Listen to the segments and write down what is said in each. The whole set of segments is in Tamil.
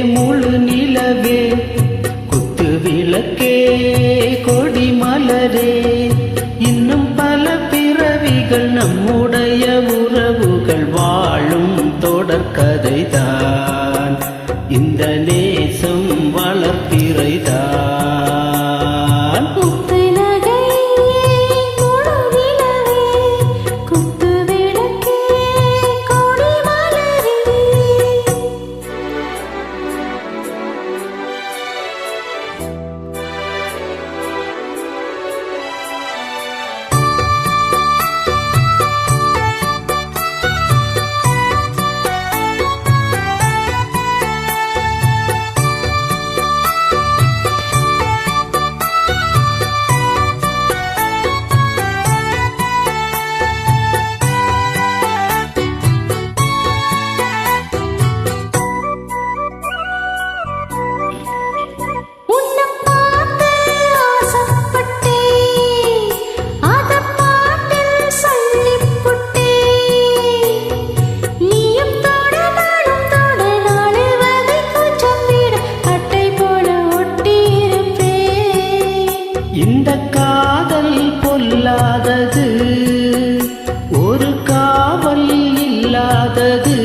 முழு நிலவே குத்து விளக்கே கொடி மலரே இன்னும் பல பிறவிகள் நம்முடைய உறவுகள் வாழும் தொடர்கதைதான் இந்த நேசம் வளர்ப்பிறைதான் இந்த காதல் பொல்லாதது ஒரு காவல் இல்லாதது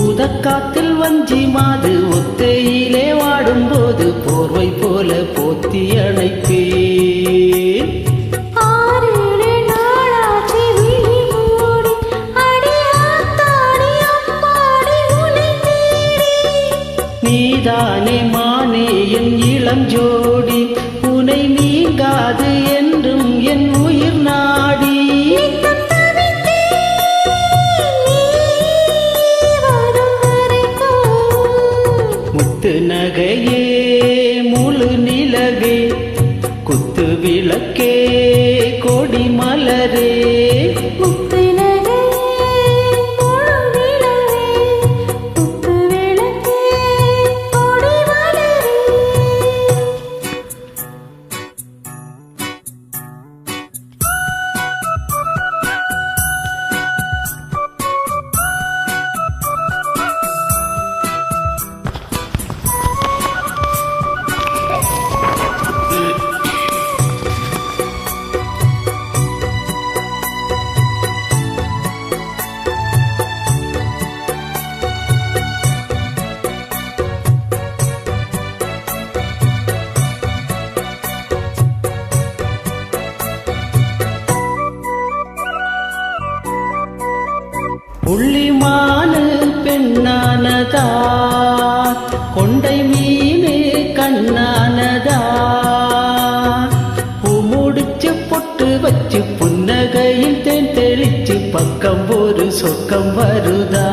உதக்காத்தில் வஞ்சி மாது ஒத்தையிலே வாடும்போது போர்வை போல போத்தி அணைப்பேன் நீதானே மானே என் இளம் ஜோடி உனை நீங்காது என்றும் என் உயிர் நாடி முத்து நகையே முழு நிலவே குத்து விளக்கே கொடி மலரே புள்ளிமானு பெண்ணானதா கொண்டை மீனு கண்ணானதா பூ முடிச்சு பொட்டு வச்சு புன்னகையில் தேன் தெளிச்சு பக்கம் ஒரு சொக்கம் வருதா